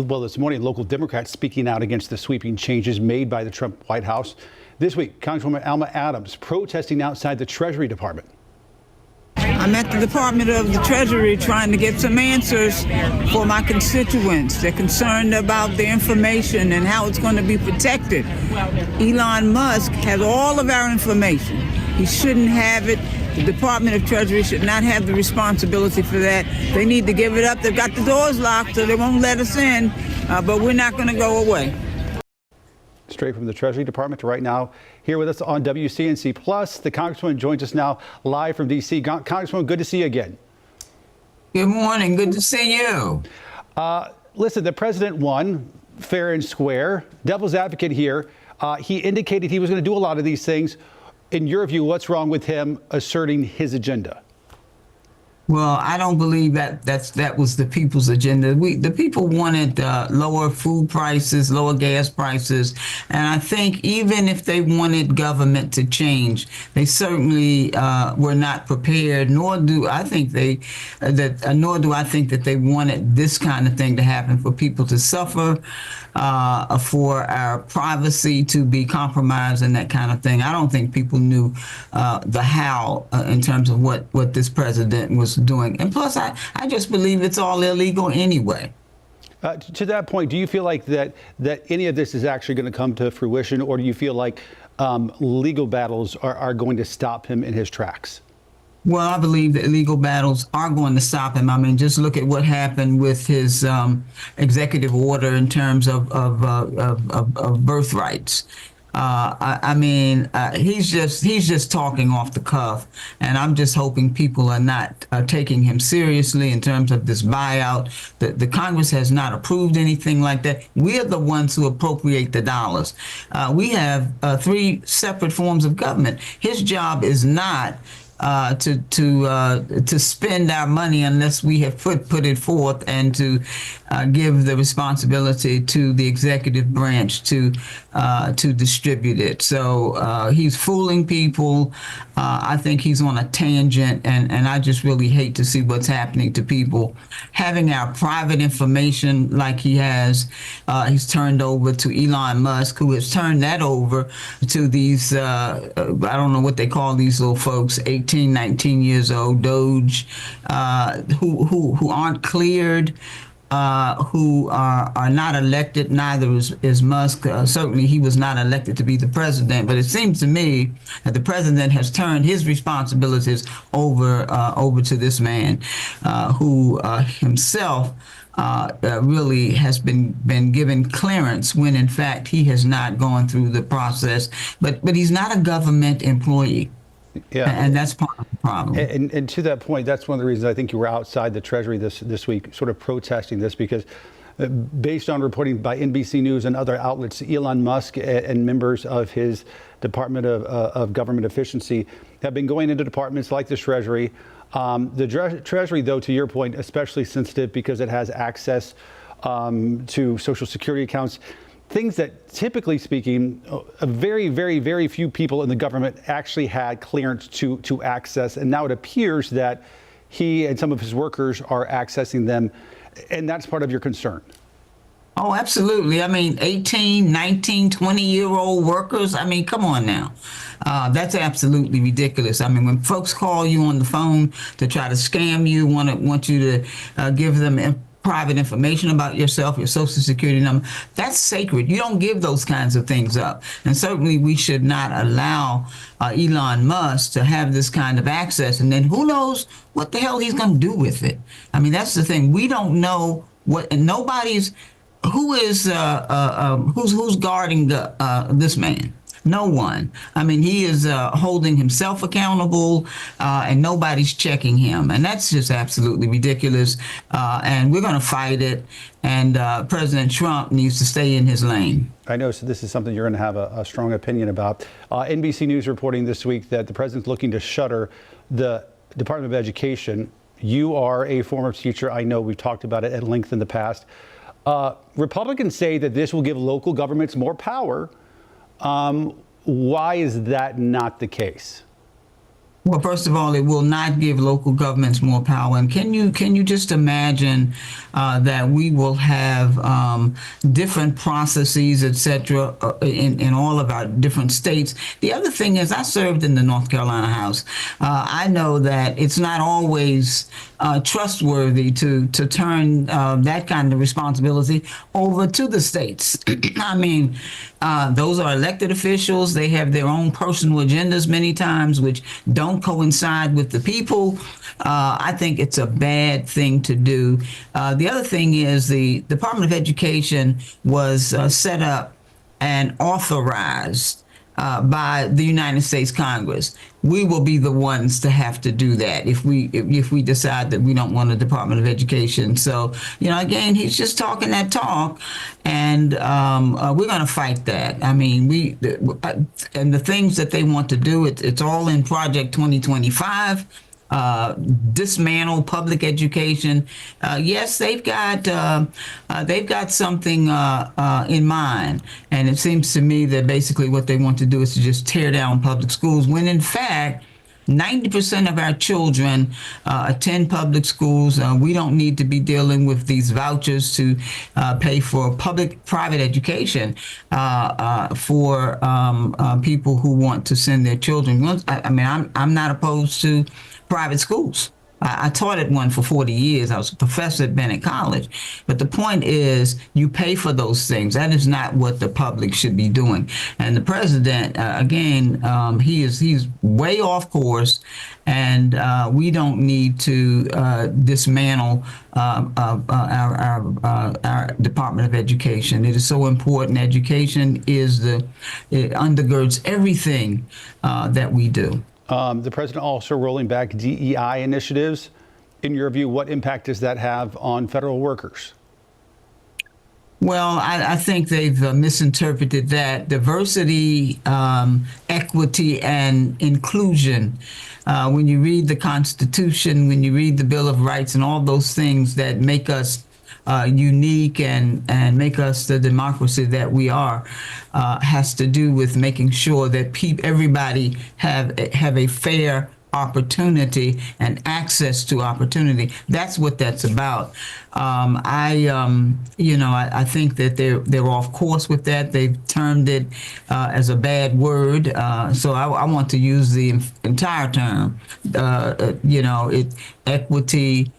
Well, this morning, local Democrats speaking out against the sweeping changes made by the Trump White House. This week, Congresswoman Alma Adams protesting outside the Treasury Department. I'm at the Department of the Treasury trying to get some answers for my constituents. They're concerned about the information and how it's going to be protected. Elon Musk has all of our information. He shouldn't have it. The Department of Treasury should not have the responsibility for that. They need to give it up. They've got the doors locked, so they won't let us in, but we're not going to go away. Straight from the Treasury Department to right now, here with us on WCNC Plus, the Congresswoman joins us now live from D.C. Congresswoman, good to see you again. Good morning. Good to see you. Listen, the president won fair and square. Devil's advocate here. He indicated he was going to do a lot of these things. In your view, what's wrong with him asserting his agenda? Well, I don't believe that was the people's agenda. The people wanted lower food prices, lower gas prices, and I think even if they wanted government to change, they certainly were not prepared. Nor do I think that they wanted this kind of thing to happen, for people to suffer, for our privacy to be compromised, and that kind of thing. I don't think people knew the how in terms of what this president was doing. And plus, I just believe it's all illegal anyway. To that point, do you feel like that any of this is actually going to come to fruition, or do you feel like legal battles are going to stop him in his tracks? Well, I believe that legal battles are going to stop him. I mean, just look at what happened with his executive order in terms of birthrights. He's just talking off the cuff, and I'm just hoping people are not taking him seriously in terms of this buyout. The Congress has not approved anything like that. We're the ones who appropriate the dollars. We have 3 separate forms of government. His job is not to spend our money unless we have put it forth, and to give the responsibility to the executive branch to distribute it. So he's fooling people. I think he's on a tangent, and I just really hate to see what's happening to people. Having our private information like he has, he's turned over to Elon Musk, who has turned that over to these, I don't know what they call these little folks, 18, 19 years old, Doge, who aren't cleared, who are not elected. Neither is Musk. Certainly he was not elected to be the president, but it seems to me that the president has turned his responsibilities over to this man, who himself really has been given clearance, when in fact he has not gone through the process. But he's not a government employee. Yeah, and that's part of the problem. And to that point, that's one of the reasons I think you were outside the Treasury this week, sort of protesting this, because based on reporting by NBC News and other outlets, Elon Musk and members of his Department of Government Efficiency have been going into departments like the Treasury. The Treasury, though, to your point, especially sensitive because it has access to Social Security accounts. Things that, typically speaking, a very, very, very few people in the government actually had clearance to access. And now it appears that he and some of his workers are accessing them. And that's part of your concern. Oh, absolutely. I mean, 18, 19, 20-year-old workers. I mean, come on now. That's absolutely ridiculous. I mean, when folks call you on the phone to try to scam you, want you to give them private information about yourself, your Social Security number, that's sacred. You don't give those kinds of things up. And certainly we should not allow Elon Musk to have this kind of access. And then who knows what the hell he's going to do with it. I mean, that's the thing. We don't know what, and nobody's, who's guarding this man? No one. I mean, he is holding himself accountable, and nobody's checking him. And that's just absolutely ridiculous. And we're going to fight it. And President Trump needs to stay in his lane. I know. So this is something you're going to have a strong opinion about. NBC News reporting this week that the president's looking to shutter the Department of Education. You are a former teacher. I know we've talked about it at length in the past. Republicans say that this will give local governments more power. Why is that not the case? Well, first of all, it will not give local governments more power. And can you just imagine that we will have different processes, et cetera, in all of our different states? The other thing is, I served in the North Carolina House. I know that it's not always trustworthy to turn that kind of responsibility over to the states. I mean, those are elected officials. They have their own personal agendas many times, which don't coincide with the people. I think it's a bad thing to do. The other thing is the Department of Education was set up and authorized by the United States Congress. We will be the ones to have to do that if we decide that we don't want a Department of Education. So, again, he's just talking that talk, and we're going to fight that. I mean, and the things that they want to do, it's all in Project 2025. Dismantle public education. Yes, they've got something in mind, and it seems to me that basically what they want to do is to just tear down public schools, when in fact 90% of our children attend public schools. We don't need to be dealing with these vouchers to pay for private education for people who want to send their children. I mean, I'm not opposed to private schools. I taught at one for 40 years. I was a professor at Bennett College. But the point is, you pay for those things. That is not what the public should be doing. And the president, again, he's way off course, and we don't need to dismantle our Department of Education. It is so important. Education it undergirds everything that we do. The president also rolling back DEI initiatives. In your view, what impact does that have on federal workers? Well, I think they've misinterpreted that. Diversity, equity, and inclusion. When you read the Constitution, when you read the Bill of Rights, and all those things that make us unique and make us the democracy that we are, has to do with making sure that everybody have a fair opportunity and access to opportunity. That's what that's about. I think that they're off course with that. They've termed it as a bad word. So I want to use the entire term. Equity.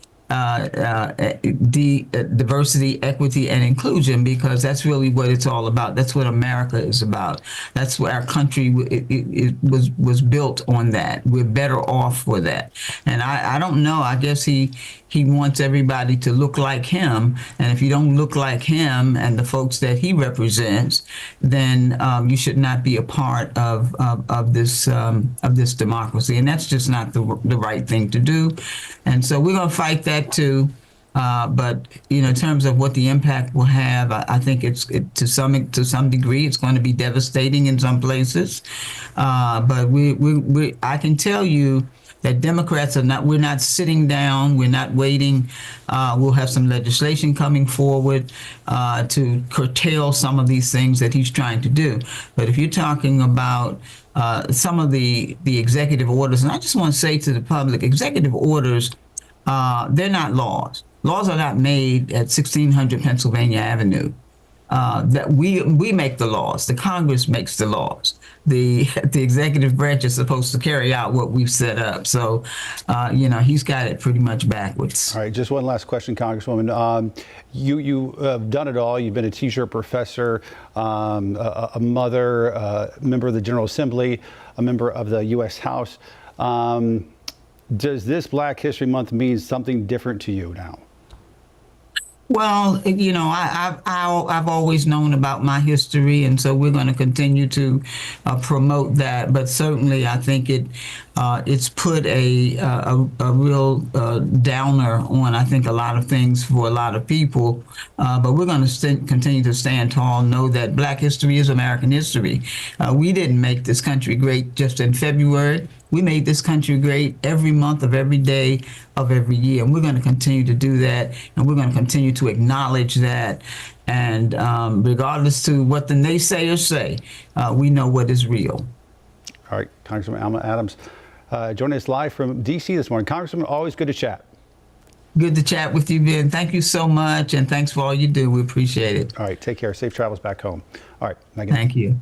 Diversity, equity, and inclusion, because that's really what it's all about. That's what America is about. That's what our country it was built on. That we're better off for that. And I don't know. I guess he wants everybody to look like him. And if you don't look like him and the folks that he represents, then you should not be a part of this democracy. And that's just not the right thing to do. And so we're going to fight that too. But in terms of what the impact will have, I think to some degree it's going to be devastating in some places. But I can tell you that Democrats we're not sitting down, we're not waiting. We'll have some legislation coming forward to curtail some of these things that he's trying to do. But if you're talking about some of the executive orders, and I just want to say to the public, executive orders, they're not laws. Laws are not made at 1600 Pennsylvania Avenue. That we make the laws. The Congress makes the laws. The executive branch is supposed to carry out what we've set up. So, he's got it pretty much backwards. All right, just one last question, Congresswoman. You have done it all. You've been a T-shirt professor, a mother, a member of the General Assembly, a member of the U.S. House. Does this Black History Month mean something different to you now? Well, I've always known about my history, and so we're going to continue to promote that. But certainly, I think it's put a real downer on, I think, a lot of things for a lot of people. But we're going to continue to stand tall, know that Black history is American history. We didn't make this country great just in February. We made this country great every month of every day of every year. And we're going to continue to do that. And we're going to continue to acknowledge that. And regardless to what the naysayers say, we know what is real. All right, Congresswoman Alma Adams, joining us live from D.C. this morning. Congressman, always good to chat. Good to chat with you, Ben. Thank you so much, and thanks for all you do. We appreciate it. All right, take care. Safe travels back home. All right, Megan. Thank you.